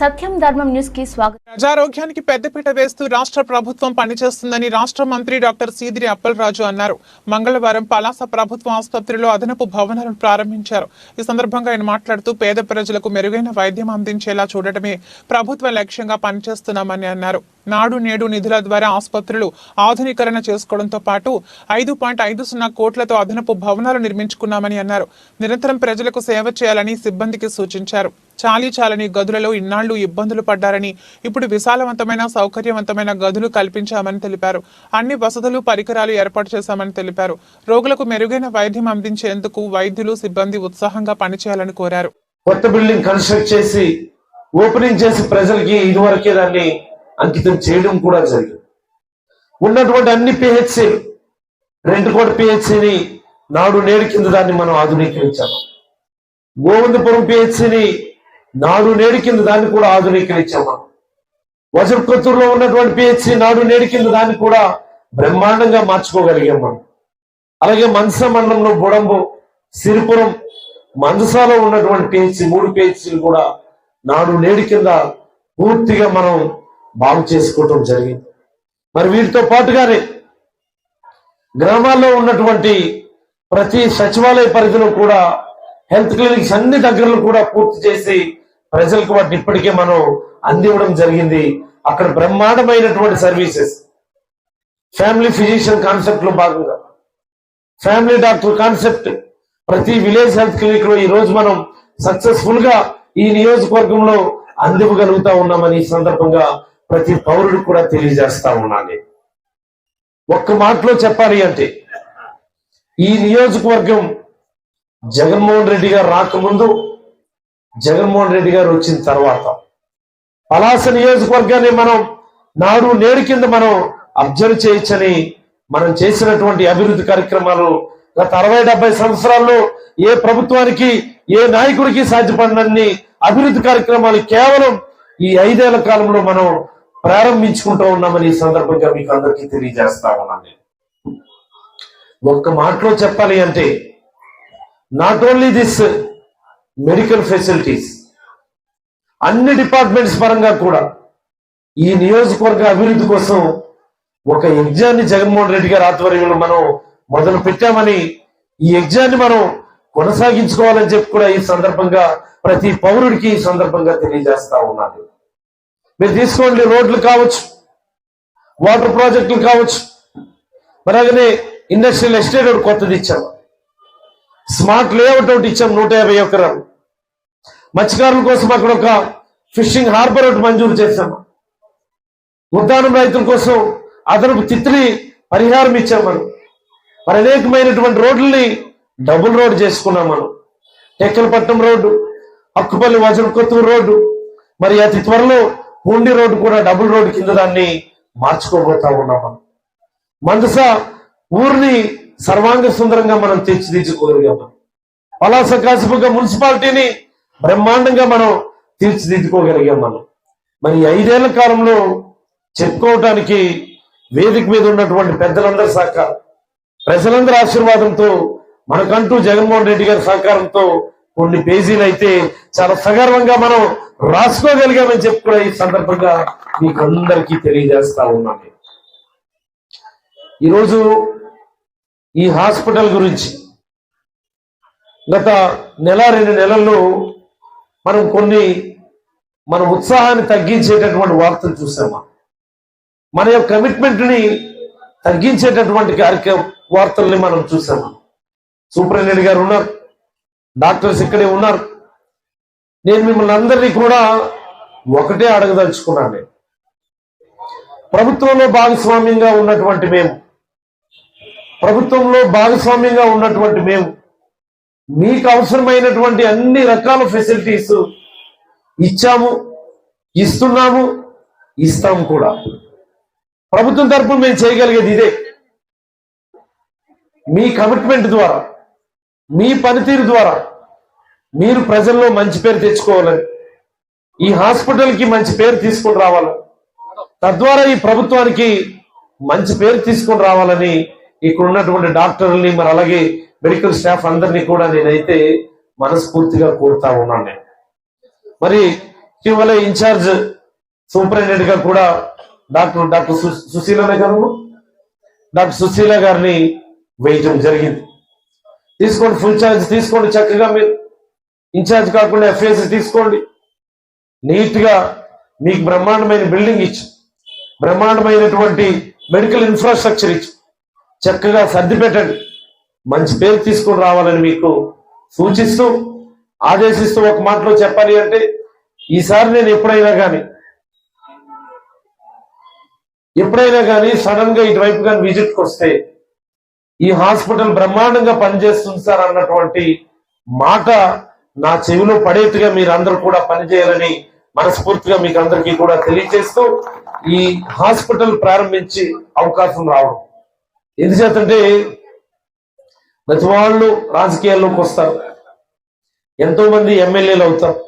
సత్యం ధర్మం న్యూస్ కి స్వాగతం. ప్రజారోగ్యానికి పెద్దపీట వేస్తూ రాష్ట్ర ప్రభుత్వం పనిచేస్తుందని రాష్ట్ర మంత్రి డాక్టర్ సీదిరి అప్పలరాజు అన్నారు. మంగళవారం పలాస ప్రభుత్వ ఆసుపత్రిలో అదనపు భవనాలను ప్రారంభించారు. ఈ సందర్భంగా ఆయన మాట్లాడుతూ పేద ప్రజలకు మెరుగైన వైద్యం అందించేలా చూడటమే ప్రభుత్వ లక్ష్యంగా పనిచేస్తున్నామని అన్నారు. నాడు నేడు నిధుల ద్వారా ఆసుపత్రులు ఆధునీకరణ చేసుకోవడంతో పాటు 5.50 కోట్లతో అదనపు భవనాలు నిర్మించుకున్నామని అన్నారు. నిరంతరం ప్రజలకు సేవ చేయాలని సిబ్బందికి సూచించారు. చాలని గదులలో ఇన్నాళ్లు ఇబ్బందులు పడ్డారని ఇప్పుడు విశాలవంతమైన సౌకర్యవంతమైన గదులు కల్పించామని తెలిపారు. అన్ని వసతులు పరికరాలు ఏర్పాటు చేశామని తెలిపారు. రోగులకు మెరుగైన వైద్యం అందించేందుకు వైద్యులు సిబ్బంది ఉత్సాహంగా పనిచేయాలని కోరారు. కొత్త బిల్డింగ్ కన్స్ట్రక్ట్ చేసి ఓపెనింగ్ చేసి ప్రజలకి ఇదివరకే దాన్ని అంకితం చేయడం కూడా జరిగింది. ఉన్నటువంటి అన్ని పిహెచ్సి రెండుకోట పిహెచ్సిని నాడు నేడు కింద దాన్ని మనం ఆధునీకరించాము. గోవిందపురం పిహెచ్సిని నాడు నేడు కింద దాన్ని కూడా ఆధునీకరించాము. వజ్రకొత్తూరులో ఉన్నటువంటి పిహెచ్సి నాడు నేడు కింద దాన్ని కూడా బ్రహ్మాండంగా మార్చుకోగలిగాం మనం. అలాగే మందస మండలంలో బుడంబు, సిరిపురం, మందసాలో ఉన్నటువంటి పిహెచ్సి 3 పిహెచ్సిలు కూడా నాడు నేడు కింద పూర్తిగా మనం బాగు చేసుకోవటం జరిగింది. మరి వీటితో పాటుగానే గ్రామాల్లో ఉన్నటువంటి ప్రతి సచివాలయ పరిధిలో కూడా హెల్త్ క్లినిక్స్ అన్ని దగ్గరలో కూడా పూర్తి చేసి ప్రజలకు వాటిని ఇప్పటికే మనం అందివ్వడం జరిగింది. అక్కడ బ్రహ్మాండమైనటువంటి సర్వీసెస్, ఫ్యామిలీ ఫిజిషియన్ కాన్సెప్ట్ లో భాగంగా ఫ్యామిలీ డాక్టర్ కాన్సెప్ట్ ప్రతి విలేజ్ హెల్త్ క్లినిక్ లో ఈ రోజు మనం సక్సెస్ఫుల్ గా ఈ నియోజకవర్గంలో అందివ్వగలుగుతా ఉన్నామని ఈ సందర్భంగా ప్రతి పౌరుడు కూడా తెలియజేస్తా ఉన్నాను. ఒక్క మాటలో చెప్పాలి అంటే ఈ నియోజకవర్గం జగన్మోహన్ రెడ్డి గారు రాకముందు, జగన్మోహన్ రెడ్డి గారు వచ్చిన తర్వాత పలాస నియోజకవర్గాన్ని మనం నాడు నేడు కింద మనం అబ్జర్వ్ చేయొచ్చని మనం చేసినటువంటి అభివృద్ధి కార్యక్రమాలు గత 60-70 సంవత్సరాల్లో ఏ ప్రభుత్వానికి ఏ నాయకుడికి సాధ్యపడినన్ని అభివృద్ధి కార్యక్రమాలు కేవలం ఈ 5 ఏళ్ల కాలంలో మనం ప్రారంభించుకుంటూ ఉన్నామని ఈ సందర్భంగా మీకు అందరికీ తెలియజేస్తా ఉన్నాను. ఒక్క మాటలో చెప్పాలి అంటే not only this medical facilities, అన్ని డిపార్ట్మెంట్స్ పరంగా కూడా ఈ నియోజకవర్గ అభివృద్ధి కోసం ఒక యజ్ఞాన్ని జగన్మోహన్ రెడ్డి గారి ఆధ్వర్యంలో మనం మొదలు పెట్టామని, ఈ యజ్ఞాన్ని మనం కొనసాగించుకోవాలని చెప్పి కూడా ఈ సందర్భంగా ప్రతి పౌరుడికి ఈ సందర్భంగా తెలియజేస్తా ఉన్నాను. మీరు తీసుకోండి, రోడ్లు కావచ్చు, వాటర్ ప్రాజెక్టులు కావచ్చు, మరి అలాగనే ఇండస్ట్రియల్ ఎస్టేట్ ఒకటి కొత్తది ఇచ్చాము, స్మార్ట్ లేఅవుట్ ఒకటి ఇచ్చాం 150 ఎకరాలు, మత్స్యకారుల కోసం అక్కడ ఒక ఫిషింగ్ హార్బర్ ఒకటి మంజూరు చేశాము, ఉద్యానం రైతుల కోసం అదనపు తిత్లీ పరిహారం ఇచ్చాం మనం. మరి అనేకమైనటువంటి రోడ్లని డబుల్ రోడ్ చేసుకున్నాం మనం. టెక్కలపట్నం రోడ్డు, అక్కుపల్లి వజ్రకొత్తూరు రోడ్డు, మరి అతి త్వరలో పూండి రోడ్డు కూడా డబుల్ రోడ్డు కింద దాన్ని మార్చుకోబోతా ఉన్నాం మనం. మందస ఊరిని సర్వాంగ సుందరంగా మనం తీర్చిదిద్దుకోగలిగాం. పలాస కాసిపుగ్గ మున్సిపాలిటీని బ్రహ్మాండంగా మనం తీర్చిదిద్దుకోగలిగాం మనం. మరి 5 ఏళ్ల కాలంలో చెప్పుకోవటానికి వేదిక మీద ఉన్నటువంటి పెద్దలందరి సహకారం, ప్రజలందరి ఆశీర్వాదంతో, మనకంటూ జగన్మోహన్ రెడ్డి గారి సహకారంతో కొన్ని పేజీలు అయితే చాలా సగర్వంగా మనం రాసుకోగలిగామని చెప్పి కూడా ఈ సందర్భంగా మీకు అందరికీ తెలియజేస్తా ఉన్నాను. ఈరోజు ఈ హాస్పిటల్ గురించి గత 1-2 నెలల్లో మనం కొన్ని మన ఉత్సాహాన్ని తగ్గించేటటువంటి వార్తలు చూసామా, మన యొక్క కమిట్మెంట్ ని తగ్గించేటటువంటి వార్తల్ని మనం చూసామా. సూపరింటెండెంట్ గారు ఉన్నారు, డాక్టర్స్ ఇక్కడే ఉన్నారు. నేను మిమ్మల్ని అందరినీ కూడా ఒకటే అడగదలుచుకున్నాను. ప్రభుత్వంలో భాగస్వామ్యంగా ఉన్నటువంటి మేము మీకు అవసరమైనటువంటి అన్ని రకాల ఫెసిలిటీస్ ఇచ్చాము, ఇస్తున్నాము, ఇస్తాము కూడా. ప్రభుత్వం తరపున మేము చేయగలిగేది ఇదే. మీ కమిట్మెంట్ ద్వారా, మీ పనితీరు ద్వారా మీరు ప్రజల్లో మంచి పేరు తెచ్చుకోవాలని, ఈ హాస్పిటల్కి మంచి పేరు తీసుకొని రావాలని, తద్వారా ఈ ప్రభుత్వానికి మంచి పేరు తీసుకొని రావాలని ఇక్కడ ఉన్నటువంటి డాక్టర్లని, మరి అలాగే మెడికల్ స్టాఫ్ అందరినీ కూడా నేనైతే మనస్ఫూర్తిగా కోరుతా ఉన్నాను. మరి ఇటీవల ఇన్ఛార్జ్ సూపరింటెండెంట్ గా కూడా డాక్టర్ సుశీలనే కదా, డాక్టర్ సుశీల గారిని వేయటం జరిగింది. తీసుకోండి, ఫుల్ ఛార్జ్ తీసుకోండి, చక్కగా మీరు ఇన్ఛార్జ్ కాకుండా ఎఫ్ఏసి తీసుకోండి. నీట్ గా మీకు బ్రహ్మాండమైన బిల్డింగ్ ఇచ్చు, బ్రహ్మాండమైనటువంటి మెడికల్ ఇన్ఫ్రాస్ట్రక్చర్ ఇచ్చు, చక్కగా సర్ది పెట్టండి, మంచి పేరు తీసుకొని రావాలని మీకు సూచిస్తూ ఆదేశిస్తూ ఒక మాటలో చెప్పాలి అంటే, ఈసారి నేను ఎప్పుడైనా కానీ సడన్ గా ఇటువైపు కానీ విజిట్కి వస్తే ఈ హాస్పిటల్ బ్రహ్మాండంగా పనిచేస్తుంది సార్ అన్నటువంటి మాట నా చెవిలో పడేట్టుగా మీరు అందరూ కూడా పనిచేయాలని మనస్ఫూర్తిగా మీకు అందరికీ కూడా తెలియజేస్తూ ఈ హాస్పిటల్ ప్రారంభించి అవకాశం రావడం. ఎందుచేతంటే ప్రతి వాళ్ళు రాజకీయాల్లోకి వస్తారు, ఎంతో మంది ఎమ్మెల్యేలు అవుతారు.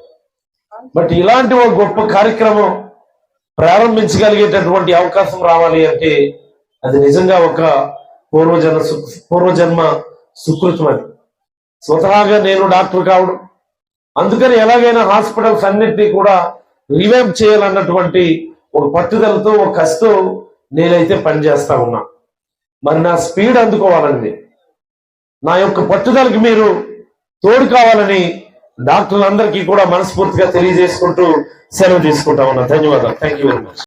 బట్ ఇలాంటి ఒక గొప్ప కార్యక్రమం ప్రారంభించగలిగేటటువంటి అవకాశం రావాలి అంటే అది నిజంగా ఒక పూర్వజన్మ సుకృతం. అది స్వతహాగా నేను డాక్టర్ కావడం, అందుకని ఎలాగైనా హాస్పిటల్స్ అన్నింటినీ కూడా రివైవ్ చేయాలన్నటువంటి ఒక పట్టుదలతో ఒక కసితో నేనైతే పనిచేస్తా ఉన్నా. మరి నా స్పీడ్ అందుకోవాలండి, నా యొక్క పట్టుదలకి మీరు తోడు కావాలని డాక్టర్లందరికీ కూడా మనస్ఫూర్తిగా తెలియజేసుకుంటూ సెలవు తీసుకుంటా ఉన్నా. ధన్యవాదాలు. Thank you very much.